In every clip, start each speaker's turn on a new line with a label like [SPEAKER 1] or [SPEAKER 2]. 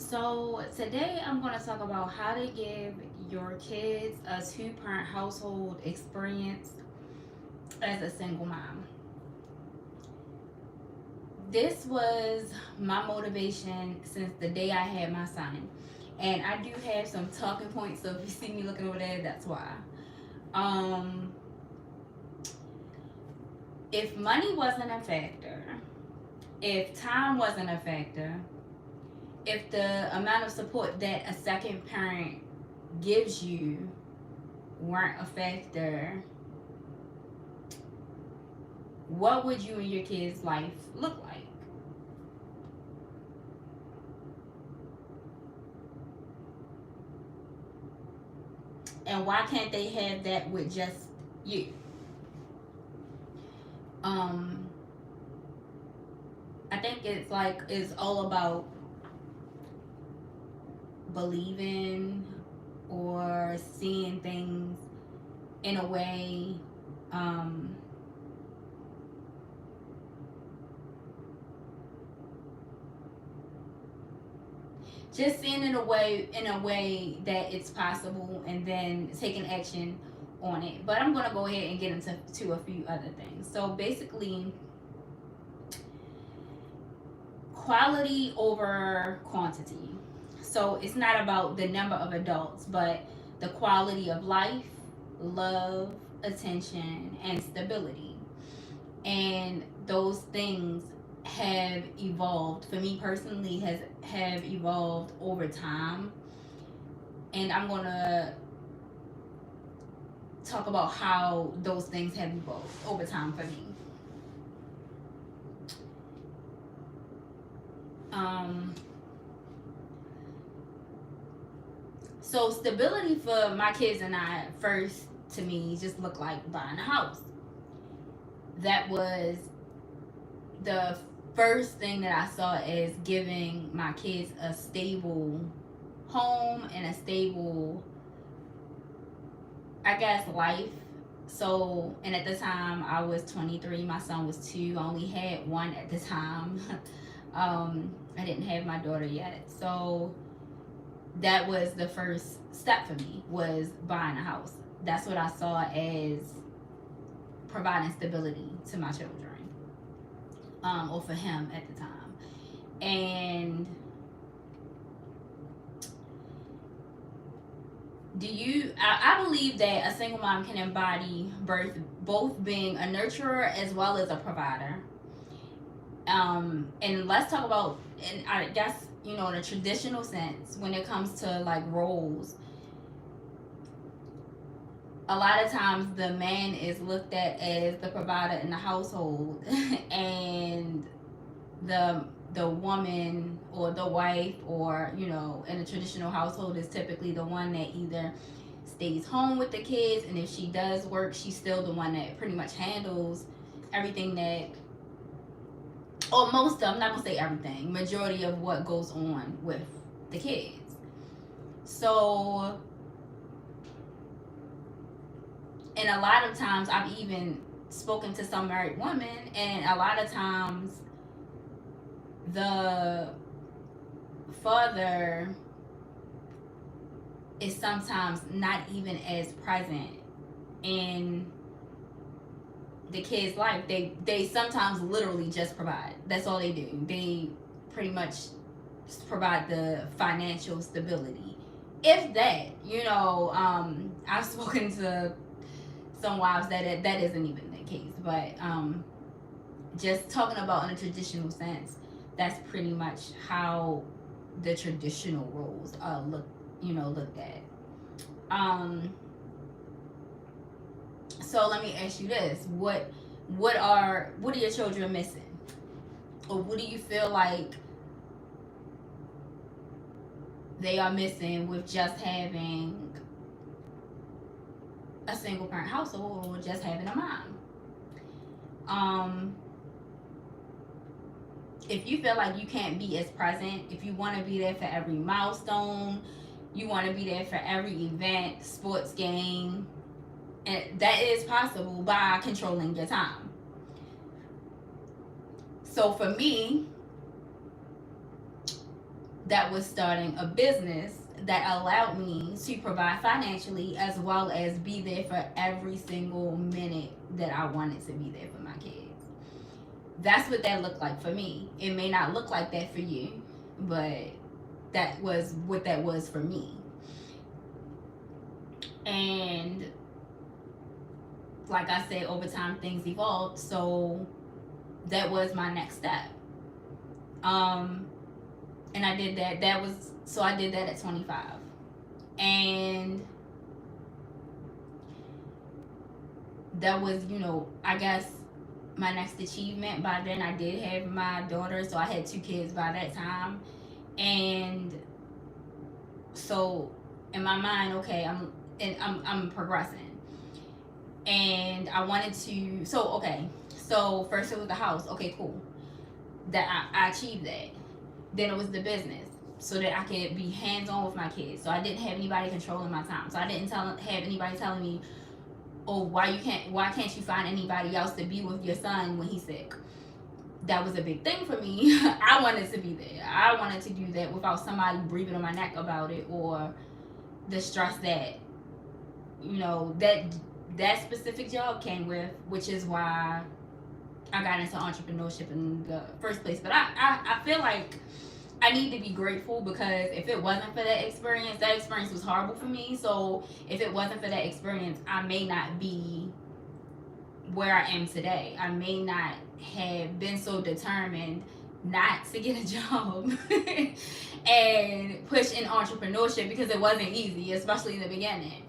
[SPEAKER 1] So today I'm going to talk about how to give your kids a two-parent household experience as a single mom. This was my motivation since the day I had my son. And I do have some talking points, so if you see me looking over there, that's why. Um, if money wasn't a factor, if time wasn't a factor, if the amount of support that a second parent gives you weren't a factor, what would you and your kids' life look like? And why can't they have that with just you? Um, I think it's all about believing or seeing things in a way, um, just seeing it in a way that it's possible, and then taking action on it. But I'm gonna go ahead and get into a few other things. So basically, quality over quantity. So it's not about the number of adults, but the quality of life, love, attention, and stability. And those things have evolved for me personally, has have evolved over time. And I'm gonna talk about how those things have evolved over time for me. um so stability for my kids and I, first, to me, just looked like buying a house. That was the first thing that I saw as giving my kids a stable home and a stable, I guess, life. So, and at the time I was 23, my son was 2. I only had one at the time. I didn't have my daughter yet. So that was the first step for me, was buying a house. That's what I saw as providing stability to my children, or for him at the time. And I believe that a single mom can embody both being a nurturer as well as a provider. And let's talk about, and I guess, in a traditional sense, when it comes to like roles, a lot of times the man is looked at as the provider in the household, and the woman or the wife, or in a traditional household, is typically the one that either stays home with the kids, and if she does work, she's still the one that pretty much handles everything that, or most of, I'm not gonna say everything, majority of what goes on with the kids. So, and a lot of times I've even spoken to some married women, and a lot of times the father is sometimes not even as present in the kid's life. They sometimes literally just provide. That's all they do. They pretty much provide the financial stability, if that. I've spoken to some wives that isn't even the case. But just talking about in a traditional sense, that's pretty much how the traditional roles looked at. So let me ask you this: what are your children missing, or what do you feel like they are missing with just having a single parent household, or just having a mom? Um, if you feel like you can't be as present, if you want to be there for every milestone, you want to be there for every event, sports game, and that is possible by controlling your time. So for me, that was starting a business that allowed me to provide financially as well as be there for every single minute that I wanted to be there for my kids. That's what that looked like for me. It may not look like that for you, but that was what that was for me. And like I said, over time things evolved, so that was my next step. Um, and I did that. I did that at 25, and that was, I guess my next achievement. By then, I did have my daughter, so I had 2 kids by that time, and so in my mind, okay, I'm progressing, and I wanted to. So okay, so first it was the house. Okay, cool. That I achieved that. Then it was the business, so that I could be hands on with my kids. So I didn't have anybody controlling my time. So I didn't have anybody telling me, "Oh, why can't you find anybody else to be with your son when he's sick?" That was a big thing for me. I wanted to be there. I wanted to do that without somebody breathing on my neck about it, or the stress that that specific job came with, which is why I got into entrepreneurship in the first place. But I feel like I need to be grateful, because if it wasn't for that experience was horrible for me. So if it wasn't for that experience, I may not be where I am today. I may not have been so determined not to get a job and push in entrepreneurship, because it wasn't easy, especially in the beginning.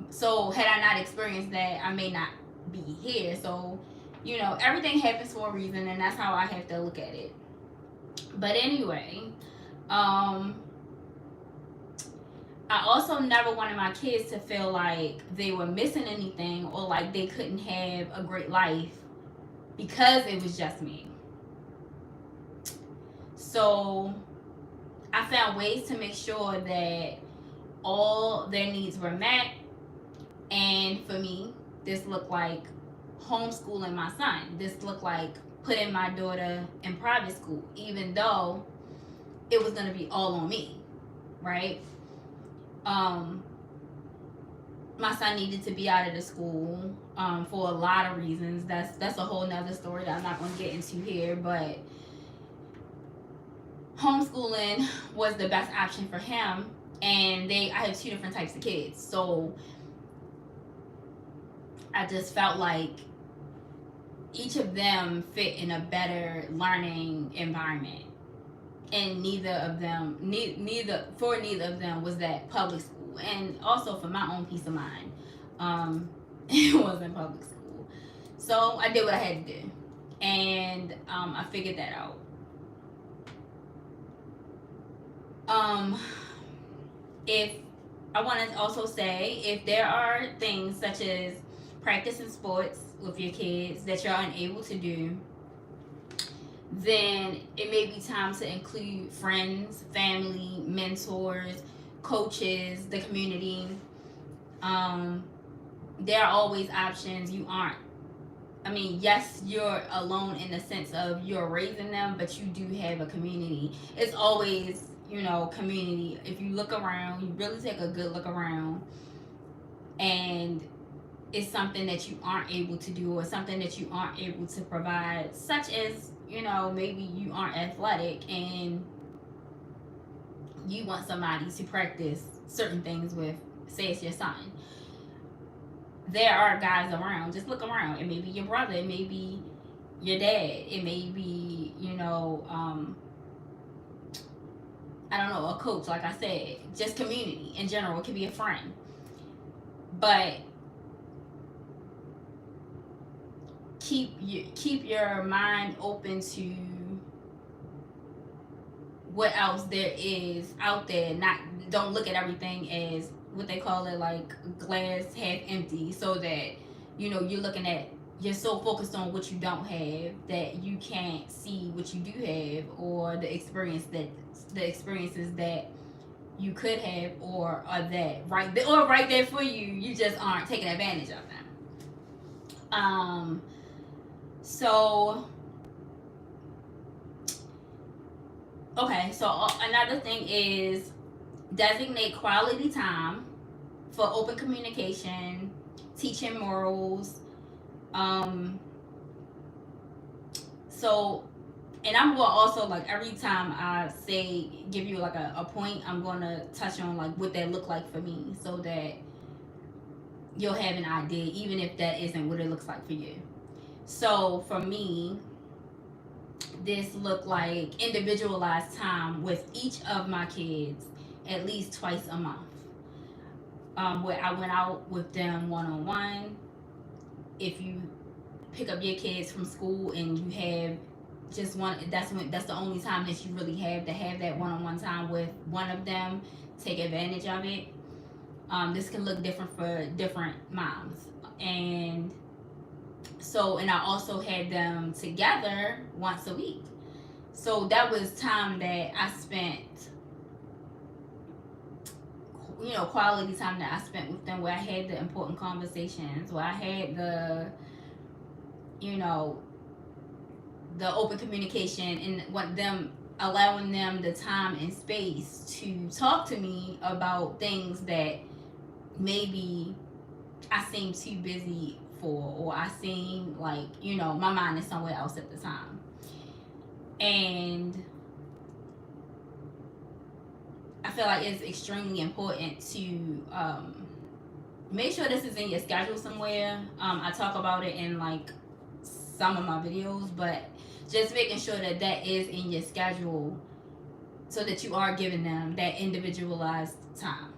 [SPEAKER 1] So had I not experienced that, I may not be here. So everything happens for a reason, and that's how I have to look at it. But anyway, I also never wanted my kids to feel like they were missing anything, or like they couldn't have a great life because it was just me. So I found ways to make sure that all their needs were met. And for me, this looked like homeschooling my son. This looked like putting my daughter in private school, even though it was going to be all on me, right? My son needed to be out of the school for a lot of reasons. That's a whole nother story that I'm not going to get into here, but homeschooling was the best option for him. And I have 2 different types of kids, so I just felt like each of them fit in a better learning environment, and neither of them was that public school. And also for my own peace of mind, it wasn't public school. So I did what I had to do, and I figured that out. If I want to also say, if there are things such as practicing sports with your kids that you're unable to do, then it may be time to include friends, family, mentors, coaches, the community. There are always options. Yes, you're alone in the sense of you're raising them, but you do have a community. It's always, community. If you look around, you really take a good look around, and it's something that you aren't able to do, or something that you aren't able to provide, such as, maybe you aren't athletic and you want somebody to practice certain things with, say it's your son. There are guys around. Just look around. It may be your brother. It may be your dad. It may be, I don't know, a coach, like I said. Just community in general. It could be a friend. But keep your mind open to what else there is out there. Don't look at everything as what they call it, like glass half empty, so that you're so focused on what you don't have that you can't see what you do have, or the experiences that you could have, or are that right there for you. You just aren't taking advantage of them. So Okay, so another thing is designate quality time for open communication, teaching morals. Um, so, and I'm going to also, like, every time I say, give you like a point, I'm going to touch on like what that look like for me so that you'll have an idea, even if that isn't what it looks like for you. So, for me, this looked like individualized time with each of my kids at least twice a month. Where I went out with them one on one. If you pick up your kids from school and you have just one, that's the only time that you really have to have that one on one time with one of them. Take advantage of it. This can look different for different moms, and so, and I also had them together once a week. So that was time that I spent, quality time that I spent with them, where I had the important conversations, where I had you know, the open communication, and want them, allowing them the time and space to talk to me about things that maybe I seem too busy for, or I seem like, my mind is somewhere else at the time. And I feel like it's extremely important to make sure this is in your schedule somewhere. I talk about it in like some of my videos, but just making sure that that is in your schedule so that you are giving them that individualized time.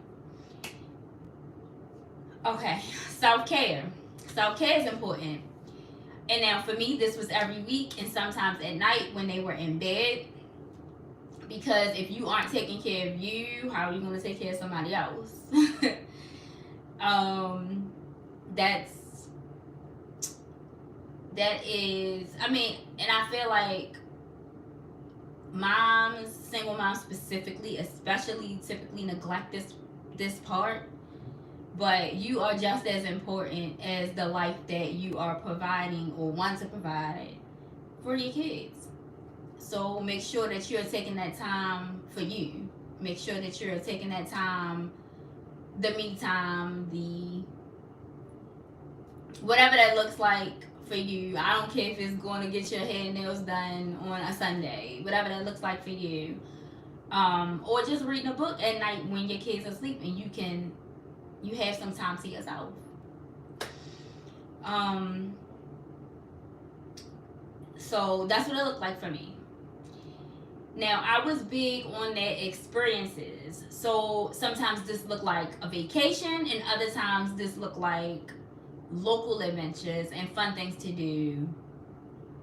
[SPEAKER 1] Okay, self-care. Self-care is important. And now for me, this was every week and sometimes at night when they were in bed. Because if you aren't taking care of you, how are you going to take care of somebody else? um, that is, I mean, and I feel like moms, single moms specifically, especially, typically neglect this part. But you are just as important as the life that you are providing or want to provide for your kids. So make sure that you're taking that time for you. Make sure that you're taking that time, the me time, the whatever that looks like for you. I don't care if it's going to get your hair and nails done on a Sunday, whatever that looks like for you. Or just reading a book at night when your kids are asleep and you have some time to yourself. So that's what it looked like for me. Now, I was big on that experiences. So sometimes this looked like a vacation, and other times this looked like local adventures and fun things to do,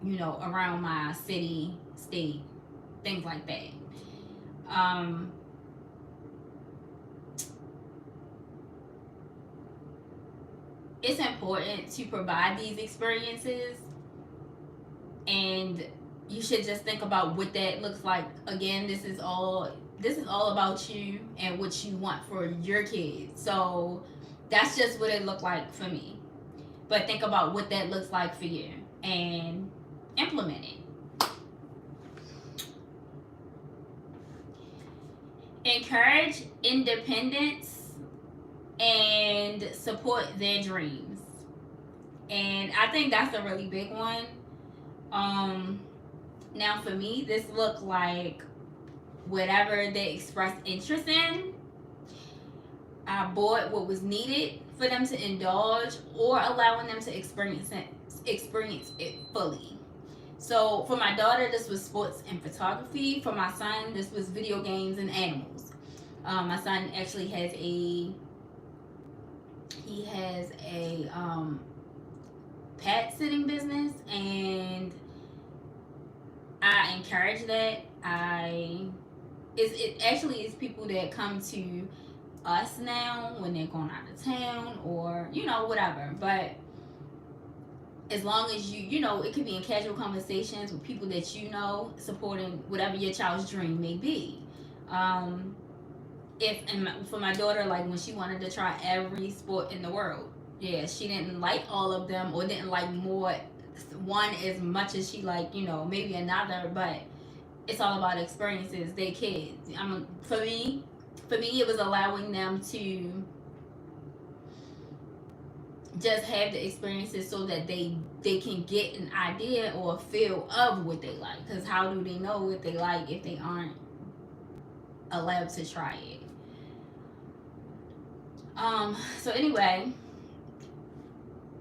[SPEAKER 1] around my city, state, things like that. It's important to provide these experiences, and you should just think about what that looks like. Again, this is all about you and what you want for your kids. So that's just what it looked like for me. But think about what that looks like for you and implement it. Encourage independence and support their dreams. And I think that's a really big one. Now for me, this looked like whatever they expressed interest in, I bought what was needed for them to indulge, or allowing them to experience it fully. So for my daughter, this was sports and photography. For my son, this was video games and animals. My son actually has a pet sitting business, and I encourage that. It actually is people that come to us now when they're going out of town, or whatever. But as long as it could be in casual conversations with people that supporting whatever your child's dream may be. For my daughter, like when she wanted to try every sport in the world, yeah, she didn't like all of them, or didn't like one as much as she liked, maybe another, but it's all about experiences. They kids. For me, it was allowing them to just have the experiences so that they can get an idea or a feel of what they like. Because how do they know what they like if they aren't allowed to try it? So anyway,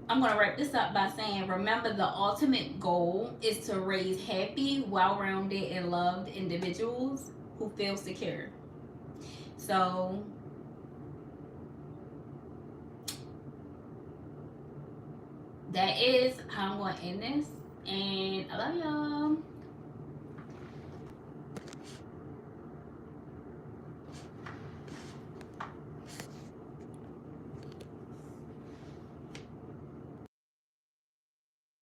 [SPEAKER 1] I'm gonna wrap this up by saying, remember, the ultimate goal is to raise happy, well-rounded, and loved individuals who feel secure. So that is how I'm gonna end this, and I love y'all.